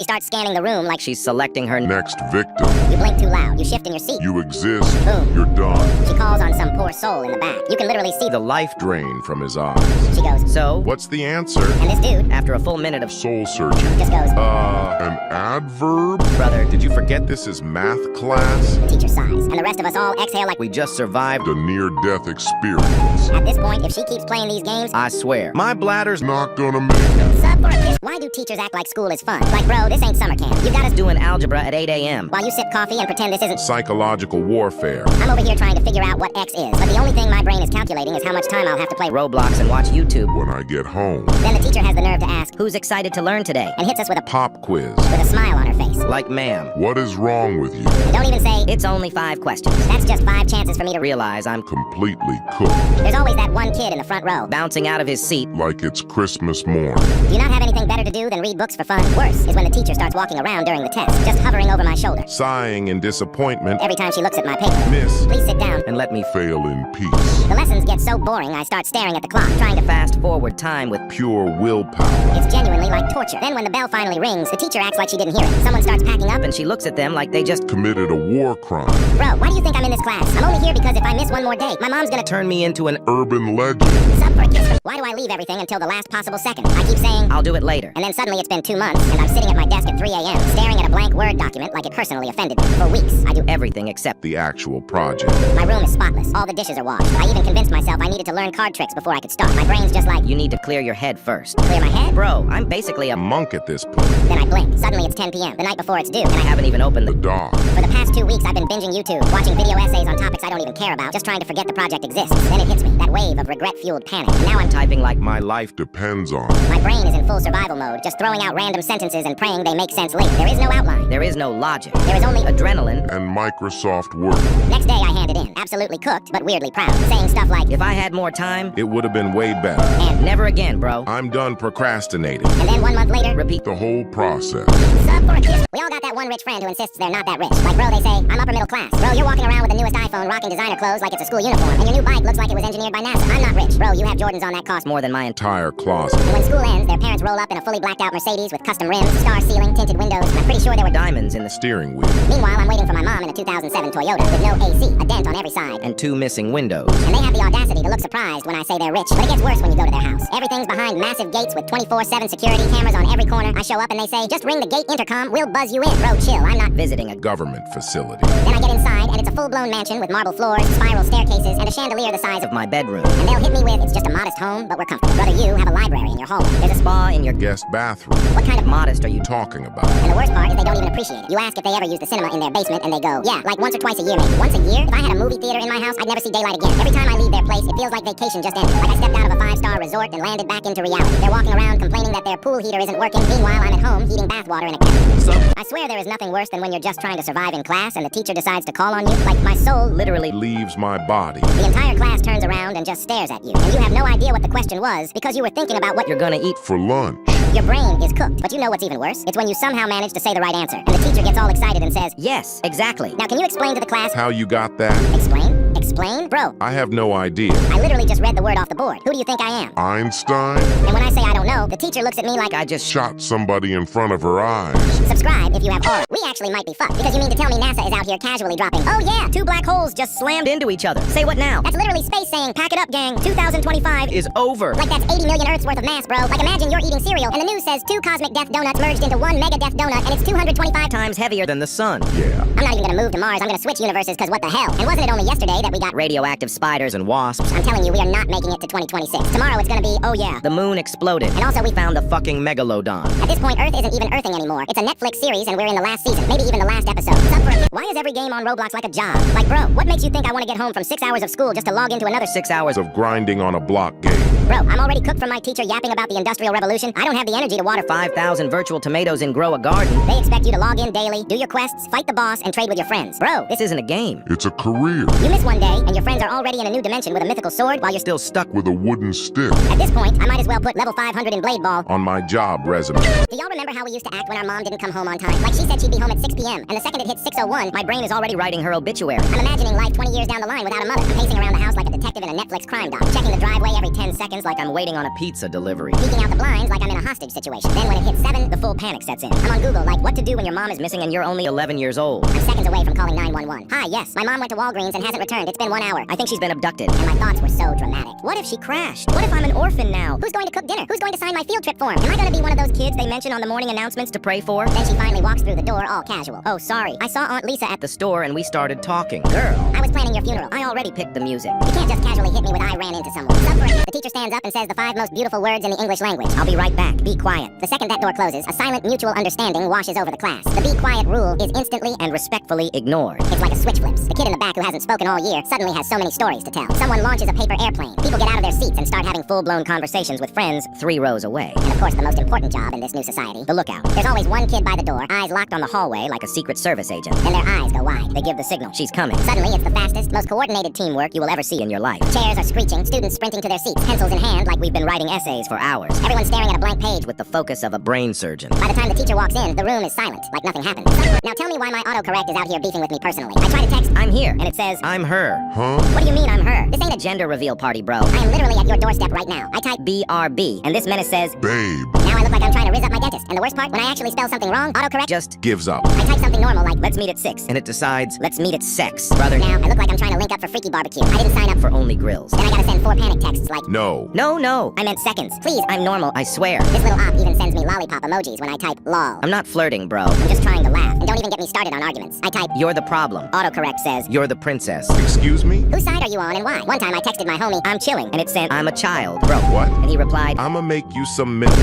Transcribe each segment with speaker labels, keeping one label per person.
Speaker 1: She starts scanning the room like
Speaker 2: She's selecting her
Speaker 3: Next victim.
Speaker 1: you blink too loud. You shift in your seat.
Speaker 3: You exist.
Speaker 1: Boom.
Speaker 3: You're done.
Speaker 1: She calls on some poor soul in the back. You can literally see
Speaker 2: the life.
Speaker 3: Drain from his eyes.
Speaker 1: She goes,
Speaker 2: So,
Speaker 3: What's the answer?
Speaker 1: and this dude
Speaker 2: after a full minute of
Speaker 3: Soul searching.
Speaker 1: just goes,
Speaker 3: An adverb?
Speaker 2: brother,
Speaker 3: Did you forget this is math class?
Speaker 1: the teacher sighs, and the rest of us all exhale like
Speaker 2: we just survived.
Speaker 3: A near-death experience.
Speaker 1: at this point, if she keeps playing these games,
Speaker 2: I swear, my bladder's
Speaker 3: Not gonna make it.
Speaker 1: sub for a kiss. Why do teachers act like school is fun? Like, bro, this ain't summer camp. You got us
Speaker 2: doing algebra at 8 a.m.
Speaker 1: while you sip coffee and pretend this isn't.
Speaker 3: Psychological warfare.
Speaker 1: I'm over here trying to figure out what X is, but the only thing my brain is calculating is how much time I'll have to play.
Speaker 2: Roblox and watch YouTube.
Speaker 3: When I get home.
Speaker 1: Then the teacher has the nerve to ask,
Speaker 2: Who's excited to learn today?
Speaker 1: and hits us with a
Speaker 3: Pop quiz.
Speaker 1: with a smile on her face.
Speaker 2: Like, ma'am,
Speaker 3: What is wrong with you?
Speaker 1: And don't even say,
Speaker 2: it's only 5 questions.
Speaker 1: that's just 5 chances for me to
Speaker 2: Realize I'm
Speaker 3: Completely cooked.
Speaker 1: There's always that one kid in the front row.
Speaker 2: bouncing out of his seat.
Speaker 3: Like it's Christmas morn.
Speaker 1: Do you not have anything better to do than read books for fun? Worse is when the teacher starts walking around during the test, just hovering over my shoulder.
Speaker 3: Sighing in disappointment.
Speaker 1: Every time she looks at my paper.
Speaker 3: Miss.
Speaker 1: Please sit down.
Speaker 2: And let me
Speaker 3: Fail in peace.
Speaker 1: The lessons get so boring I start staring at the clock, trying to
Speaker 2: fast forward time with
Speaker 3: Pure willpower.
Speaker 1: It's genuinely like torture. Then when the bell finally rings, the teacher acts like she didn't hear it. Someone starts packing up
Speaker 2: and she looks at them like they just
Speaker 3: Committed a war crime.
Speaker 1: Bro, why do you think I'm in this class? I'm only here because if I miss one more day, my mom's gonna
Speaker 2: turn me into an
Speaker 3: Urban legend.
Speaker 1: sub for a kiss. Why do I leave everything until the last possible second? I keep saying,
Speaker 2: I'll do it later.
Speaker 1: and then suddenly it's been 2 months, and I'm sitting at my desk at 3 a.m., staring at a blank Word document like it personally offended me. For weeks, I do
Speaker 2: Everything except
Speaker 3: The actual project.
Speaker 1: My room is spotless. All the dishes are washed. I even convinced myself I needed to learn card tricks before I could start. My brain's just like,
Speaker 2: you need to clear your head first.
Speaker 1: clear my head?
Speaker 2: Bro, I'm basically a
Speaker 3: Monk at this point.
Speaker 1: Then I blink. Suddenly it's 10 p.m., the night before it's due, and
Speaker 2: I haven't even opened
Speaker 3: The
Speaker 2: the
Speaker 3: dog.
Speaker 1: for the past 2 weeks, I've been binging YouTube, watching video essays on topics I don't even care about, just trying to forget the project exists. Then it hits me, that wave of regret-fueled panic. And now I'm
Speaker 2: typing like
Speaker 3: My life depends on it.
Speaker 1: My brain is in full survival mode, just throwing out random sentences and praying they make sense later. There is no outline.
Speaker 2: there is no logic.
Speaker 1: There is only
Speaker 2: Adrenaline.
Speaker 3: And Microsoft Word.
Speaker 1: Next day I hand it in, absolutely cooked, but weirdly proud, saying stuff like,
Speaker 2: If I had more time,
Speaker 3: It would have been way better.
Speaker 1: and
Speaker 2: never again, bro.
Speaker 3: I'm done procrastinating.
Speaker 1: and then 1 month later,
Speaker 2: Repeat.
Speaker 3: The whole process.
Speaker 1: sub for a kiss. We all got that one rich friend who insists they're not that rich. Like, bro, they say, I'm upper middle class. Bro, you're walking around with the newest iPhone, rocking designer clothes like it's a school uniform, and your new bike looks like it was engineered by NASA. I'm not rich. Bro, you have Jordans on that cost more.
Speaker 2: More than my entire
Speaker 3: Tire closet.
Speaker 1: And when school ends, their parents roll up in a fully blacked out Mercedes with custom rims, star ceiling, tinted windows, and I'm pretty sure there were
Speaker 2: diamonds in the
Speaker 3: Steering wheel.
Speaker 1: Meanwhile, I'm waiting for my mom in a 2007 Toyota with no AC, a dent on every side.
Speaker 2: and 2 missing windows.
Speaker 1: And they have the audacity to look surprised when I say they're rich. But it gets worse when you go to their house. Everything's behind massive gates with 24/7 security cameras on every corner. I show up and they say, just ring the gate intercom, we'll buzz you in. Bro, chill, I'm not.
Speaker 2: Visiting a
Speaker 3: Government facility.
Speaker 1: Then I get inside and it's a full-blown mansion with marble floors, spiral staircases, and a chandelier the size of
Speaker 2: of my bedroom.
Speaker 1: And they'll hit me with, it's just a modest home, but we're comfortable. Brother, you have a library in your hallway. There's a
Speaker 2: Spa in your
Speaker 3: Guest bathroom.
Speaker 1: what kind of
Speaker 2: modest are you
Speaker 3: Talking about.
Speaker 1: And the worst part is they don't even appreciate it. You ask if they ever use the cinema in their basement, and they go, yeah, like once or twice a year maybe. Once a year? If I had a movie theater in my house, I'd never see daylight again. Every time I leave their place, it feels like vacation just ended. Like I stepped out of a 5-star resort and landed back into reality. They're walking around complaining that their pool heater isn't working. Meanwhile, I'm at home heating bathwater in a kettle.
Speaker 2: So,
Speaker 1: I swear there is nothing worse than when you're just trying to survive in class and the teacher decides to call on you. Like my soul
Speaker 2: literally,
Speaker 3: Leaves my body.
Speaker 1: the entire class turns around and just stares at you. And you have no idea what the question was because you were thinking about what
Speaker 2: you're gonna eat.
Speaker 3: For lunch.
Speaker 1: your brain is cooked. But you know what's even worse? It's when you somehow manage to say the right answer. And the teacher gets all excited and says,
Speaker 2: Yes, exactly.
Speaker 1: now can you explain to the class?
Speaker 3: How you got that?
Speaker 1: Explain? Explain? Bro,
Speaker 3: I have no idea.
Speaker 1: I literally just read the word off the board. Who do you think I am?
Speaker 3: Einstein?
Speaker 1: And when I say I don't know, the teacher looks at me like
Speaker 2: I just
Speaker 3: Shot somebody in front of her eyes.
Speaker 1: subscribe if you have aura. We actually might be fucked because you mean to tell me NASA is out here casually dropping, oh yeah,
Speaker 2: 2 black holes just slammed into each other. Say what now?
Speaker 1: that's literally space saying, pack it up gang, 2025.
Speaker 2: Is over.
Speaker 1: Like that's 80 million Earths worth of mass, bro. Like imagine you're eating cereal and the news says 2 cosmic death donuts merged into 1 mega death donut and it's 225 times.
Speaker 2: Times heavier than the sun.
Speaker 3: Yeah.
Speaker 1: I'm not even gonna move to Mars, I'm gonna switch universes cause what the hell? And wasn't it only yesterday that we got
Speaker 2: Radioactive spiders and wasps.
Speaker 1: I'm telling you, we are not making it to 2026. Tomorrow it's gonna be, oh yeah.
Speaker 2: The moon exploded.
Speaker 1: And also we
Speaker 2: Found the fucking megalodon.
Speaker 1: At this point, Earth isn't even earthing anymore. It's a Netflix series and we're in the last season, maybe even the last episode. Sub for a Why is every game on Roblox like a job? Like bro, what makes you think I wanna get home from 6 hours of school just to log into another
Speaker 2: 6 hours of
Speaker 3: Of grinding on a block game.
Speaker 1: Bro, I'm already cooked from my teacher yapping about the Industrial Revolution. I don't have the energy to water
Speaker 2: 5,000 virtual tomatoes and grow a garden.
Speaker 1: They expect you to log in daily, do your quests, fight the boss, and trade with your friends. Bro,
Speaker 2: This isn't a game.
Speaker 3: It's a career.
Speaker 1: you miss one day, and your friends are already in a new dimension with a mythical sword while you're
Speaker 2: Still stuck
Speaker 3: With a wooden stick.
Speaker 1: At this point, I might as well put level 500 in Blade Ball.
Speaker 3: On my job resume.
Speaker 1: Do y'all remember how we used to act when our mom didn't come home on time? Like she said she'd be home at 6 p.m., and the second it hit 6:01,
Speaker 2: My brain is already writing her obituary.
Speaker 1: I'm imagining life 20 years down the line without a mother. I'm pacing around the house like a detective in a Netflix crime doc, checking the driveway every 10 seconds like I'm waiting on a
Speaker 2: Pizza delivery.
Speaker 1: peeking out the blinds like I'm in a hostage situation. Then when it hits 7, the full panic sets in. I'm on Google like what to do when your mom is missing and you're only 11 years old. I'm seconds away from calling 911. Hi, yes, my mom went to Walgreens and hasn't returned. It's been 1 hour.
Speaker 2: I think she's been abducted.
Speaker 1: And my thoughts were so dramatic.
Speaker 2: What if she crashed? What if I'm an orphan now?
Speaker 1: Who's going to cook dinner? Who's going to sign my field trip form? Am I
Speaker 2: Gonna be one of those kids they mention on the morning announcements to pray for?
Speaker 1: Then she finally walks through the door all casual.
Speaker 2: Oh, sorry. I saw Aunt Lisa at the store and we started talking.
Speaker 1: Girl, I was planning your funeral.
Speaker 2: I already picked the music.
Speaker 1: You can't just casually hit me with I ran into someone. The teacher stands up and says the 5 most beautiful words in the English language.
Speaker 2: I'll be right back. Be quiet.
Speaker 1: The second that door closes, a silent mutual understanding washes over the class. The be quiet rule is instantly
Speaker 2: And respectfully ignored.
Speaker 1: It's like a switch flips. The kid in the back who hasn't spoken all year suddenly has so many stories to tell. Someone launches a paper airplane. People get out of their seats and start having
Speaker 2: Full-blown conversations with friends 3 rows away.
Speaker 1: And of course, the most important job in this new society,
Speaker 2: The lookout.
Speaker 1: there's always one kid by the door, eyes locked on the hallway,
Speaker 2: Like a Secret Service agent.
Speaker 1: then their eyes go wide.
Speaker 2: They give the signal. She's coming.
Speaker 1: Suddenly, it's the fastest, most coordinated
Speaker 2: Teamwork you will ever see in your life.
Speaker 1: Chairs are screeching, students sprinting to their seats, pencils in hand, like
Speaker 2: We've been writing essays for hours.
Speaker 1: everyone's staring at a blank page.
Speaker 2: With the focus of a brain surgeon.
Speaker 1: By the time the teacher walks in, the room is silent, like nothing happened. Now tell me why my autocorrect is out here beefing with me personally. I try to text,
Speaker 2: I'm here, and it says, I'm her.
Speaker 3: Huh?
Speaker 1: what do you mean I'm her? This ain't a
Speaker 2: Gender reveal party, bro.
Speaker 1: I am literally at your doorstep right now. I type,
Speaker 2: BRB. And this menace says,
Speaker 3: Babe.
Speaker 1: now I look like I'm trying to riz up my dentist. And the worst part, when I actually spell something wrong, autocorrect,
Speaker 2: just,
Speaker 3: Gives up.
Speaker 1: I type something normal like,
Speaker 2: let's meet at 6. And it decides, let's meet at sex. Brother,
Speaker 1: now I look like I'm trying to link up for freaky barbecue. I didn't sign up
Speaker 2: for only grills.
Speaker 1: Then I gotta send 4 panic texts like,
Speaker 3: No.
Speaker 2: No, I meant seconds.
Speaker 1: please,
Speaker 2: I'm normal, I swear.
Speaker 1: this little op even sends me lollipop emojis when I type lol.
Speaker 2: I'm not flirting, bro.
Speaker 1: I'm just trying to laugh. And don't even get me started on arguments. I type,
Speaker 2: You're the problem. Autocorrect says, you're the princess.
Speaker 3: Excuse me?
Speaker 1: whose side are you on and why? One time I texted my homie,
Speaker 2: I'm chilling. And it sent, I'm a child. Bro.
Speaker 3: What?
Speaker 2: And he replied,
Speaker 3: I'ma make you some milk.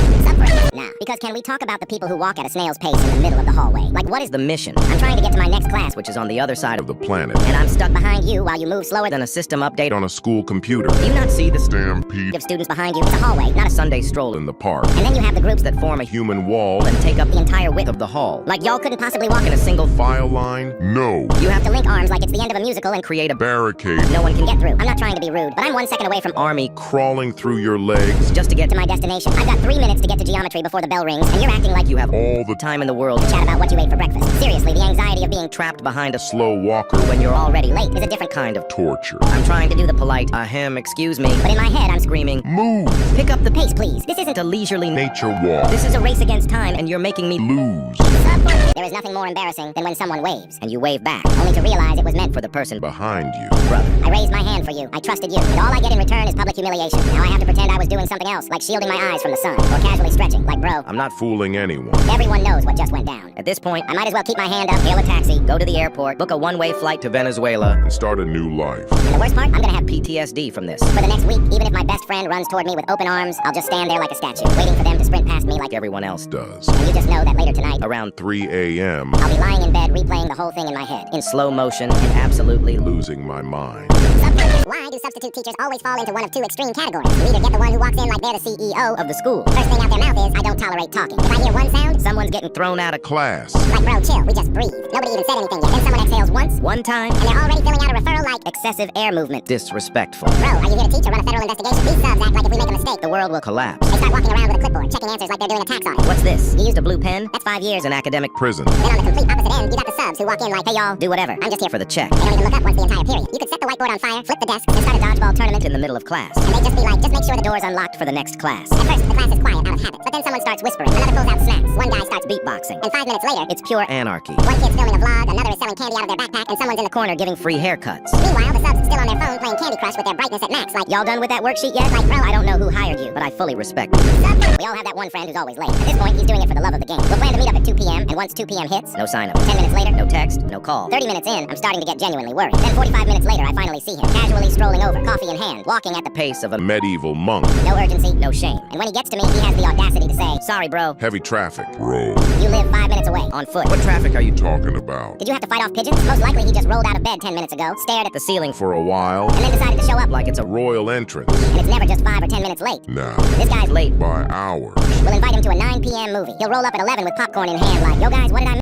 Speaker 1: nah, because can we talk about the people who walk at a snail's pace in the middle of the hallway? Like what is
Speaker 2: the mission,
Speaker 1: I'm trying to get to my next class,
Speaker 2: which is on the other side
Speaker 3: Of
Speaker 2: of
Speaker 3: the planet.
Speaker 2: and I'm stuck
Speaker 1: behind you while you move slower
Speaker 2: than a system update.
Speaker 3: On a school computer.
Speaker 2: Do you not see the
Speaker 3: Stampede
Speaker 1: of students behind you. It's a hallway, not a
Speaker 2: Sunday stroll
Speaker 3: in the park.
Speaker 1: And then you have the groups that
Speaker 2: that form a
Speaker 3: Human wall.
Speaker 2: and take up
Speaker 1: the entire width
Speaker 2: of the hall?
Speaker 1: like y'all couldn't possibly walk
Speaker 2: In a single
Speaker 3: File line. No.
Speaker 1: You have to link arms like it's the end of a musical and
Speaker 2: create a
Speaker 3: Barricade.
Speaker 2: no one
Speaker 1: can
Speaker 2: can
Speaker 1: get through. I'm not trying to be rude, but I'm 1 second away from
Speaker 2: army
Speaker 3: Crawling through your legs.
Speaker 2: just to get
Speaker 1: to
Speaker 2: to
Speaker 1: my destination. I've got 3 minutes to get to geometry before the bell rings, and you're acting like
Speaker 2: you have
Speaker 3: All the
Speaker 2: time in the world
Speaker 1: chat about what you ate for breakfast. Seriously, the anxiety of being
Speaker 2: trapped behind a
Speaker 3: slow walker.
Speaker 2: when you're already
Speaker 1: late is a different
Speaker 2: kind of
Speaker 3: Torture.
Speaker 2: I'm trying to do the polite ahem, excuse me,
Speaker 1: But in my head, I'm
Speaker 2: screaming,
Speaker 3: Move.
Speaker 2: pick up the
Speaker 1: pace, please. This isn't
Speaker 2: a leisurely
Speaker 3: Nature walk.
Speaker 2: This is a race against time and you're making me
Speaker 3: Lose.
Speaker 1: There is nothing more embarrassing than when someone waves,
Speaker 2: and you wave back
Speaker 1: only to realize it was meant
Speaker 2: for the person
Speaker 3: Behind you.
Speaker 2: brother.
Speaker 1: I raised my hand for you. I trusted you. And all I get in return is public humiliation. Now I have to pretend I was doing something else, like shielding my eyes from the sun, or casually stretching, like bro.
Speaker 3: I'm not fooling anyone.
Speaker 1: Everyone knows what just went down.
Speaker 2: At this point,
Speaker 1: I might as well keep my hand up.
Speaker 2: hail a taxi, go to the airport, book a one-way flight to Venezuela.
Speaker 3: And start a new life.
Speaker 1: And the worst part, I'm gonna have
Speaker 2: PTSD from this.
Speaker 1: for the next week. Even if my best friend runs toward me with open arms, I'll just stand there like a statue, waiting for them to sprint past me like
Speaker 2: Everyone else
Speaker 3: Does.
Speaker 1: And you just know that later tonight,
Speaker 2: around
Speaker 3: 3 a.m.
Speaker 1: I'll be lying in bed replaying the whole thing in my head.
Speaker 2: in slow motion and absolutely
Speaker 3: Losing my mind.
Speaker 1: Why do substitute teachers always fall into one of 2 extreme categories? You either get the one who walks in like they're the CEO
Speaker 2: of the school.
Speaker 1: First thing out their mouth is, I don't tolerate talking. If I hear one sound,
Speaker 2: Someone's getting thrown out of
Speaker 3: Class.
Speaker 1: like bro, chill, we just breathe. Nobody even said anything yet. Then someone exhales once,
Speaker 2: one time.
Speaker 1: and they're already filling out a referral like,
Speaker 2: Excessive air movement. Disrespectful.
Speaker 1: bro, are you here to teach or run a federal investigation? These subs act like if we make a mistake,
Speaker 2: The world will collapse.
Speaker 1: they start walking around with a clipboard, checking answers like they're doing a tax audit.
Speaker 2: What's this? You used a blue pen?
Speaker 1: That's 5 years.
Speaker 2: An academic
Speaker 3: Prison.
Speaker 1: Then on the complete opposite end, you got the subs who walk in like, hey y'all,
Speaker 2: do whatever.
Speaker 1: I'm just here
Speaker 2: for the check.
Speaker 1: They don't even look up once the entire period. You could set the whiteboard on fire, flip the desk, and start a dodgeball tournament,
Speaker 2: In the middle of class.
Speaker 1: and they just be like, just make sure the door's unlocked.
Speaker 2: For the next class.
Speaker 1: At first, the class is quiet out of habit, but then someone starts whispering, another pulls out snacks, one guy starts
Speaker 2: Beatboxing.
Speaker 1: and 5 minutes later,
Speaker 2: It's pure anarchy.
Speaker 1: one kid's filming a vlog, another is selling candy out of their backpack, and someone's in the corner.
Speaker 2: Corner giving free haircuts.
Speaker 1: Meanwhile, the subs still on their phone playing Candy Crush with their brightness at max, like,
Speaker 2: Y'all done with that worksheet yet?
Speaker 1: like, bro,
Speaker 2: I don't know who hired you, but I fully respect it.
Speaker 1: We all have that one friend who's always late. At this point, he's doing it for the love of the game. We'll plan to meet up at 2 p.m., and once 2 p.m. hits,
Speaker 2: No sign of
Speaker 1: 10 minutes later,
Speaker 2: No text, no call.
Speaker 1: 30 minutes in, I'm starting to get genuinely worried. Then 45 minutes later, I finally see him, casually strolling over, coffee in hand, walking at the
Speaker 2: Pace of a
Speaker 3: Medieval monk.
Speaker 1: no urgency,
Speaker 2: no shame.
Speaker 1: and when he gets to me, he has the audacity to say,
Speaker 2: Sorry, bro.
Speaker 3: Heavy traffic. Bro.
Speaker 1: you live 5 minutes away.
Speaker 2: On foot.
Speaker 3: What traffic are you talking about?
Speaker 1: Did you have to fight off pigeons? Most likely he just rolled out of bed 10 minutes ago, stared at
Speaker 2: The ceiling
Speaker 3: For a while.
Speaker 1: and then decided to show up,
Speaker 2: like it's a
Speaker 3: Royal entrance.
Speaker 1: and it's never just 5 or 10 minutes late.
Speaker 3: Nah.
Speaker 1: This guy's late.
Speaker 2: late.
Speaker 3: By hours.
Speaker 1: We'll invite him to a 9 p.m. movie. He'll roll up at 11 with popcorn in hand like, yo guys, what did I miss?